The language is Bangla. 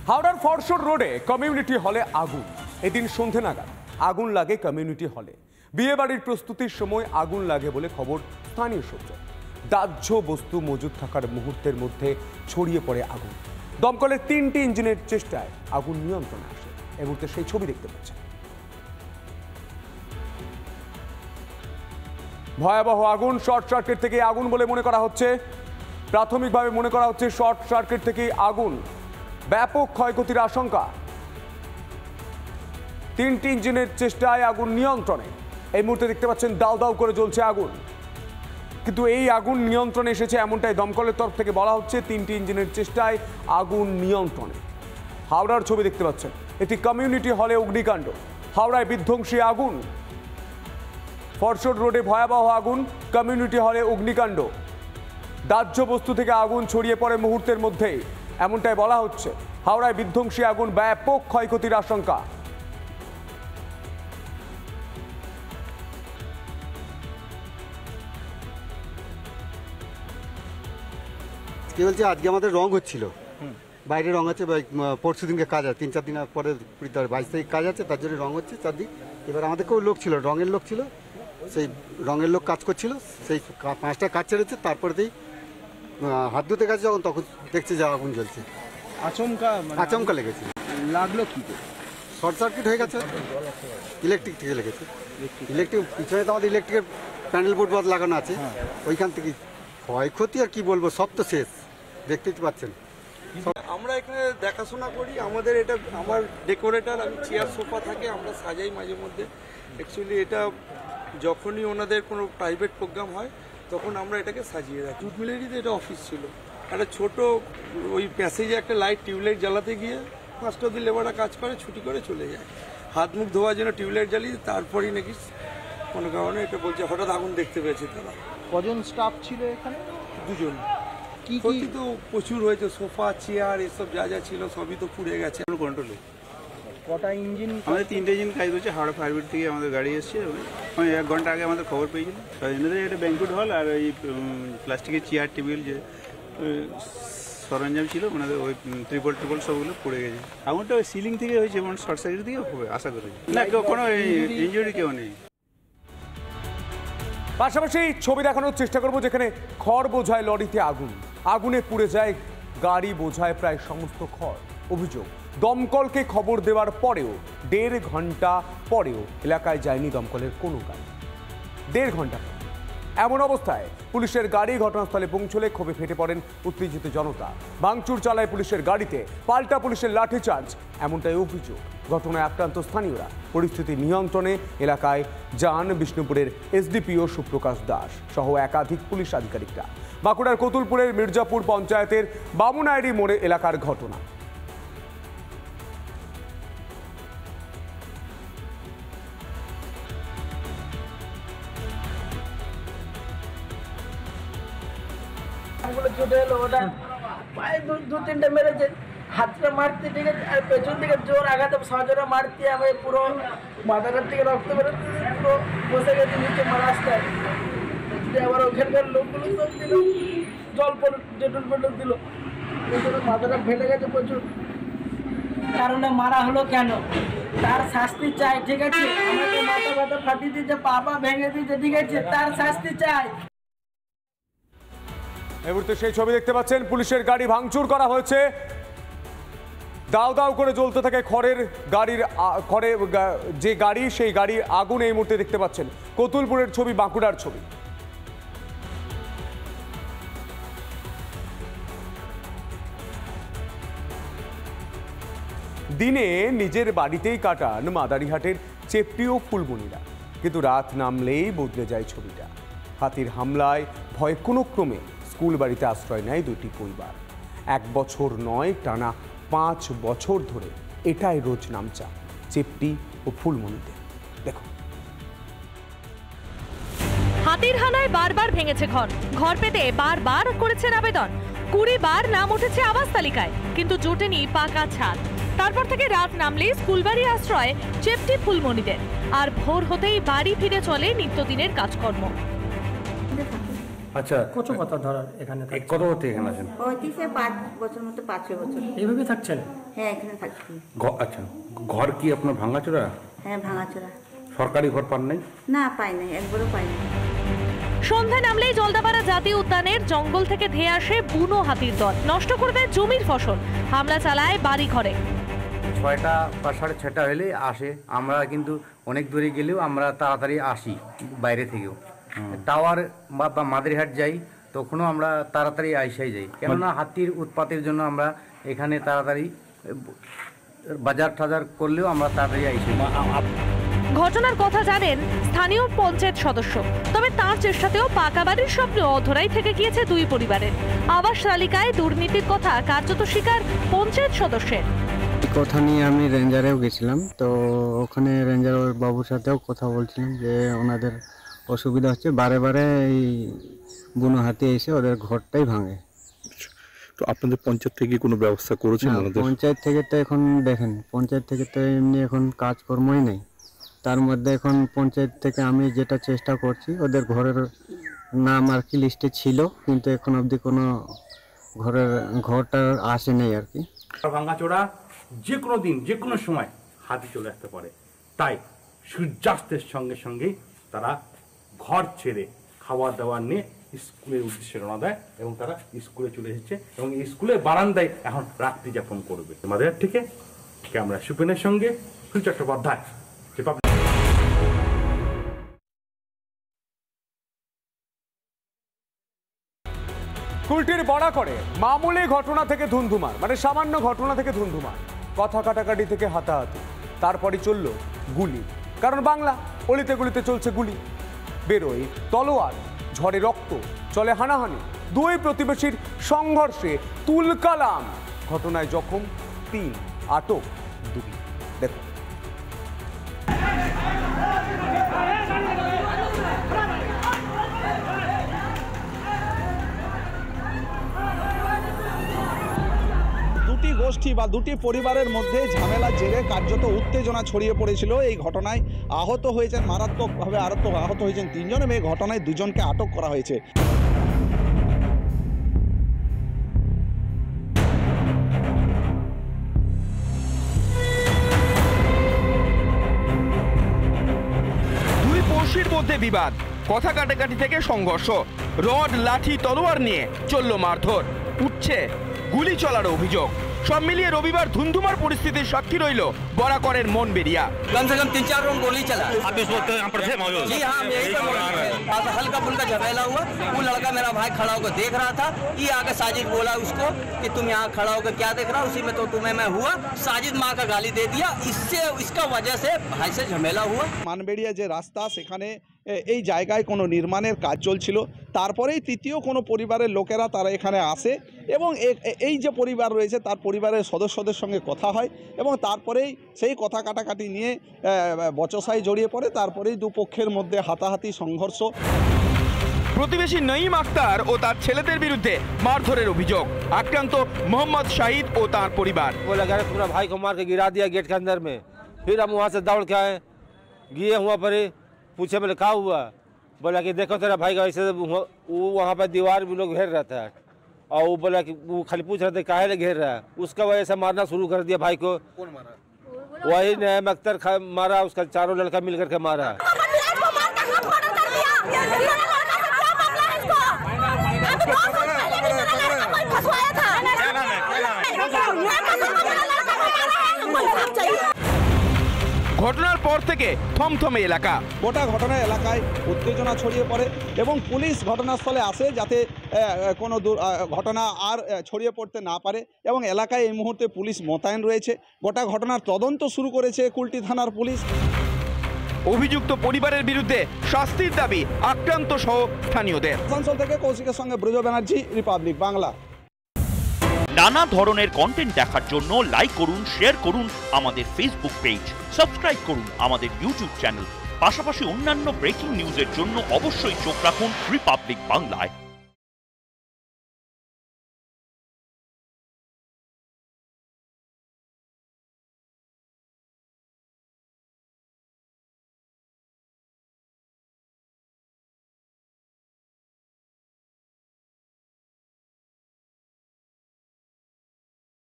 হাওড়ার ফরশোর রোডে কমিউনিটি হলে আগুন। এদিন সন্ধে নাগাদ আগুন লাগে কমিউনিটি হলে। বিয়ে বাড়ির প্রস্তুতির সময় আগুন লাগে বলে খবর স্থানীয় সূত্রে। দাহ্য বস্তু মজুদ থাকার মুহূর্তের মধ্যে ছড়িয়ে পড়ে আগুন। দমকলের 3টি ইঞ্জিনের চেষ্টায় আগুন নিয়ন্ত্রণে আসে। এই মুহূর্তে সেই ছবি দেখতে পাচ্ছেন। ভয়াবহ আগুন, শর্ট সার্কিট থেকে আগুন বলে মনে করা হচ্ছে। প্রাথমিকভাবে মনে করা হচ্ছে শর্ট সার্কিট থেকে আগুন। ব্যাপক ক্ষয়ক্ষতির আশঙ্কা। 3টি ইঞ্জিনের চেষ্টায় আগুন নিয়ন্ত্রণে। এই মুহূর্তে দেখতে পাচ্ছেন দাউ দাউ করে জ্বলছে আগুন, কিন্তু এই আগুন নিয়ন্ত্রণে এসেছে এমনটাই দমকলের তরফ থেকে বলা হচ্ছে। 3টি ইঞ্জিনের চেষ্টায় আগুন নিয়ন্ত্রণে। হাওড়ার ছবি দেখতে পাচ্ছেন, এটি কমিউনিটি হলে অগ্নিকাণ্ড। হাওড়ায় বিধ্বংসী আগুন। ফরশোর রোডে ভয়াবহ আগুন, কমিউনিটি হলে অগ্নিকাণ্ড। দাহ্য বস্তু থেকে আগুন ছড়িয়ে পড়ে মুহূর্তের মধ্যেই, এমনটাই বলা হচ্ছে। হাওড়ায় বিধ্বংসী আগুন, ব্যাপক ক্ষয়ক্ষতির আশঙ্কা। কি বলছে, আজকে আমাদের রং হচ্ছিল, বাইরে রং আছে, পরশু দিনকে কাজ আছে, 3-4 দিন পরে 22 তারিখ কাজ আছে, তার জন্য রং হচ্ছে চারদিক। এবার আমাদের কেউ লোক ছিল, রঙের লোক ছিল, সেই রঙের লোক কাজ করছিল, সেই 5টা কাজ ছেড়েছে। তারপরেতেই হাত ধুতে গেছে যখন, তখন দেখছে যে আগুন জ্বলছে। আচমকা লেগেছে। লাগলো কি? শর্ট সার্কিট হয়ে গেছে, ইলেকট্রিক থেকে লেগেছে। ইলেকট্রিক পিছনে তো আমাদের ইলেকট্রিকের প্যানেল বোর্ড লাগানো আছে, ওইখান থেকে ক্ষয়ক্ষতি আর কি বলবো, সব তো শেষ, দেখতেই পাচ্ছেন। আমরা এখানে দেখাশোনা করি, আমাদের এটা আমার ডেকোরেটর, আমি চেয়ার সোফা থাকে, আমরা সাজাই মাঝে মধ্যে। অ্যাকচুয়ালি এটা যখনই ওনাদের কোনো প্রাইভেট প্রোগ্রাম হয় তখন আমরা এটাকে সাজিয়ে রাখি। জুট মিলেরই এটা অফিস ছিল, একটা ছোট ওই প্যাসেজে একটা লাইট টিউবলাইট জ্বালাতে গিয়ে 5টা অবধি লেবাররা কাজ করে, ছুটি করে চলে যায়। হাত মুখ ধোয়ার জন্য টিউবলাইট জ্বালিয়ে তারপরেই নাকি কোনো কারণে এটা বলছে হঠাৎ আগুন দেখতে পেয়েছে তারা। কজন স্টাফ ছিল এখানে? 2জন। কি তো প্রচুর হয়েছে, সোফা চেয়ার এসব যা যা ছিল সবই তো পুড়ে গেছে। কন্ট্রোলে কটা ইঞ্জিন? আমাদের 3টে ইঞ্জিন কাজ করছে। হাওড়া ফায়ার ব্রিগেড থেকে আমাদের গাড়ি এসছে, 1 ঘন্টা আগে আমাদের খবর পেয়েছিল। এটা ব্যাংকুয়েট হল আর ওই প্লাস্টিকের চেয়ার টেবিল যে সরঞ্জাম ছিল ওনাদের, ওই ত্রিপল সবগুলো পড়ে গেছে। আগুনটা ওই সিলিং থেকে হয়েছে, মানে শর্ট সার্কিট থেকে হবে আশা করি। না, কোনো ইনজুরি কেউ নেই। পাশাপাশি ছবি দেখানোর চেষ্টা করব যেখানে খড় বোঝায় লরিতে আগুন, আগুনে পুড়ে যায় গাড়ি বোঝায় প্রায় সমস্ত খড়। অভিযোগ, দমকলকে খবর দেওয়ার পরেও 1.5 ঘন্টা পরেও এলাকায় যায়নি দমকলের কোনো গাড়ি। 1.5 ঘন্টা পর এমন অবস্থায় পুলিশের গাড়ি ঘটনাস্থলে পৌঁছলে ক্ষোভে ফেটে পড়েন উত্তেজিত জনতা। ভাঙচুর চালায় পুলিশের গাড়িতে, পাল্টা পুলিশের লাঠিচার্জ, এমনটাই অভিযোগ। ঘটনায় আক্রান্ত স্থানীয়রা। পরিস্থিতি নিয়ন্ত্রণে এলাকায় যান বিষ্ণুপুরের এসডিপিও সুপ্রকাশ দাস সহ একাধিক পুলিশ আধিকারিকরা। বাঁকুড়ার কতুলপুরের মির্জাপুর পঞ্চায়েতের বামুনাইড়ি মোড়ে এলাকার ঘটনা। ছুটে এলো, ওটা পায়ে 2-3টে মেরেছে, হাতটা মারতে, ঠিক আছে, আর পেছন থেকে জোর আঘাতে সজোরে মারতে আমি পুরো মাথাটার থেকে রক্ত বেরোতে, পুরো বসে গেছে নিচে রাস্তায়। আবার ওখানকার লোকগুলো সব দিল, জল জটুল পটুল দিল, মাথাটা ফেটে গেছে প্রচুর। কারণে মারা হলো কেন, তার শাস্তি চাই, ঠিক আছে। আমাকে মাথা ফাটিয়ে দিয়েছে, পা ভেঙে দিয়েছে, ঠিক আছে, তার শাস্তি চাই। এই মুহূর্তে সেই ছবি দেখতে পাচ্ছেন, পুলিশের গাড়ি ভাঙচুর করা হয়েছে। দাউ দাউ করে জ্বলতে থাকে খড়ের যে গাড়ি, সেই গাড়ি আগুন এই মুহূর্তে দেখতে পাচ্ছেন। কতুলপুরের ছবি, বাঁকুড়ার ছবি। দিনে নিজের বাড়িতেই কাটান মাদারিহাটের চেপটি ও ফুলবনিরা, কিন্তু রাত নামলেই বদলে যায় ছবিটা। হাতির হামলায় ভয়ে কোনো ক্রমে স্কুল বাড়িতে আশ্রয় নেয় 2টি পরিবার। 1 বছর নয়, টানা 5 বছর ধরে এটাই রোজ নামচা চেপটি ও ফুলমনিতে। দেখো, হাতির হানায় বারবার ভেঙেছে ঘর পেতে বারবার করেছেন আবেদন। 20 বার নাম উঠেছে আবাস তালিকায়, কিন্তু জোটেনি পাকা ছাদ। তারপর থেকে রাত নামলেই স্কুলবাড়ি আশ্রয় চেপটি ফুলমনিদের, আর ভোর হতেই বাড়ি ফিরে চলে নিত্যদিনের কাজকর্ম। আচ্ছা, কত কথা ধরার এখানে কত হতে এখানে আছেন? 5 বছর মতো 5-6 বছর এইভাবে থাকছেন? হ্যাঁ, এখানে থাকছি। আচ্ছা, ঘর কি আপনার ভাঙাচোরা? হ্যাঁ, ভাঙাচোরা। সরকারি ঘর পান নাই? না, পাই নাই, একবারও পাই নাই। সন্ধ্যা নামলেই জলদাপাড়া জাতীয় উদ্যানের জঙ্গল থেকে ধেয়ে আসে বুনো হাতির দল, নষ্ট করে দেয় জমির ফসল, হামলা চালায় বাড়ি ঘরে। 6টা বা 6:30 হলে আসে। আমরা কিন্তু অনেক দূরে গেলেও আমরা তাড়াতাড়ি আসি বাইরে থেকেও। টাওয়ার বা মাদারিহাট যাই তখনও আমরা তাড়াতাড়ি আইসাই যাই, কেননা হাতির উৎপাতের জন্য আমরা এখানে তাড়াতাড়ি বাজার টাজার করলেও আমরা তাড়াতাড়ি আইসাই। ঘটনার কথা জানেন স্থানীয় পঞ্চায়েত সদস্য, তবে তার চেষ্টাতেও পাকা বাড়ির স্বপ্ন অধরাই থেকে গিয়েছে দুই পরিবারের। আবাস তালিকায় দুর্নীতির কথা কার্যত স্বীকার পঞ্চায়েত সদস্যের। কথা নিয়ে আমি রেঞ্জারেও গেছিলাম, তো ওখানে রেঞ্জার বাবুর সাথেও কথা বলছিলাম যে ওনাদের অসুবিধা হচ্ছে, বারে বারে এই বুনো হাতি এসে ওদের ঘরটাই ভাঙে। তো আপনাদের পঞ্চায়েত থেকে কোনো ব্যবস্থা করেছেন? পঞ্চায়েত থেকে তো এখন দেখেন, পঞ্চায়েত থেকে তো এমনি এখন কাজকর্মই নেই। তার মধ্যে এখন পঞ্চায়েত থেকে আমি যেটা চেষ্টা করছি, ওদের ঘরের নাম আর কি লিস্টে ছিল, কিন্তু এখন অবধি কোনো ঘরটা আসে নেই আর কি। ভাঙাচোরা যে কোনো দিন যে কোনো সময় হাতি চলে আসতে পারে, তাই সূর্যাস্তের সঙ্গে সঙ্গে তারা ঘর ছেড়ে খাবার দাবার নিয়ে স্কুলের উদ্দেশ্যে রওনা দেয় এবং তারা স্কুলে চলে এসেছে এবং স্কুলের বারান্দায় এখন রাত্রি যাপন করবে। আমাদের থেকে ক্যামেরা সুপেনের সঙ্গে সুনীল চট্টোপাধ্যায়। কুলটির বড়া করে মামুলি ঘটনা থেকে ধুন্ধুমার, মানে সামান্য ঘটনা থেকে ধুন্ধুমার, কথা কাটাকাটি থেকে হাতাহাতি, তারপরে চলল গুলি। কারণ বাংলা, অলিতে গলিতে চলছে গুলি, বেরোয় তলোয়ার, ঝড়ে রক্ত, চলে হানাহানি, দুই প্রতিবেশীর সংঘর্ষে তুলকালাম। ঘটনায় জখম 3, আটক 2। দেখুন। দুটি গোষ্ঠী বা দুটি পরিবারের মধ্যে ঝামেলার জেরে কার্যত উত্তেজনা ছড়িয়ে পড়েছিল। এই ঘটনায় আহত হয়েছেন, মারাত্মকভাবে আহত হয়েছেন 3 জন এবং এই ঘটনায় 2 জনকে আটক করা হয়েছে। দুই পড়শির মধ্যে বিবাদ, কথা কাটাকাটি থেকে সংঘর্ষ, রড লাঠি তলোয়ার নিয়ে চলল মারধর, উঠছে গুলি চলার অভিযোগ। সব মিলিয়ে রবিবার ধুন্ধুমার পরিস্থিতির সাক্ষী রইল বরাকরের মনবেরিয়া। कम से कम 3-4 राउंड गोली चला। आप इस वक्त यहाँ पर थे मौजूद? जी हाँ, मैं यहीं पर हल्का फुल्का झमेला हुआ। वो लड़का मेरा भाई खड़ा होकर देख रहा था, ये आके साजिद बोला उसको कि तुम यहाँ खड़ा होकर क्या देख रहा, उसी में तो तुम्हें मैं हुआ। साजिद माँ का गाली दे दिया, इसका वजह से भाई से झमेला हुआ। মানবেড়িয়া যে রাস্তা, সেখানে এই জায়গায় কোনো নির্মাণের কাজ চলছিল। তারপরেই তৃতীয় কোনো পরিবারের লোকেরা তারা এখানে আসে এবং এই যে পরিবার রয়েছে তার পরিবারের সদস্যদের সঙ্গে কথা হয় এবং তারপরেই সেই কথা কাটাকাটি নিয়ে বচসায় জড়িয়ে পড়ে। তারপরেই দুপক্ষের মধ্যে হাতাহাতি, সংঘর্ষ। প্রতিবেশী নঈম আক্তার ও তার ছেলেদের বিরুদ্ধে মারধরের অভিযোগ। আক্রান্ত মোহাম্মদ শাহিদ ও তার পরিবার। बोला अगर तुम्हारा भाई को मार के गिरा दिया गेट के अंदर में, फिर हम वहाँ से दौड़ के आए, गए हुआ पर पूछे मैंने कहा हुआ, बोला कि देखो तेरा भाई का ऐसे, वो वहाँ पर दीवार भी लोग घेर रहता है और वो बोला कि वो खाली पूछ रहे थे काहे ले घेर रहा है, उसका वजह से मारना शुरू कर दिया भाई को। कौन मारा? वही नईम अख्तर मारा, उसका चारों लड़का मिल करके मारा। ঘটনার পর থেকে থমথমে এলাকা। গোটা ঘটনা এলাকায় উত্তেজনা ছড়িয়ে পড়ে এবং পুলিশ ঘটনাস্থলে আসে যাতে কোনো ঘটনা আর ছড়িয়ে পড়তে না পারে এবং এলাকায় এই মুহূর্তে পুলিশ মোতায়েন রয়েছে। গোটা ঘটনার তদন্ত শুরু করেছে কুলটি থানার পুলিশ। অভিযুক্ত পরিবারের বিরুদ্ধে শাস্তির দাবি আক্রান্ত সহ স্থানীয়দের। আসানসোল থেকে কৌশিকের সঙ্গে ব্রজ ব্যানার্জি, রিপাবলিক বাংলা। নানা ধরনের কন্টেন্ট দেখার জন্য লাইক করুন, শেয়ার করুন আমাদের ফেসবুক পেজ, সাবস্ক্রাইব করুন আমাদের ইউটিউব চ্যানেল। পাশাপাশি অন্যান্য ব্রেকিং নিউজের জন্য অবশ্যই চোখ রাখুন রিপাবলিক বাংলায়।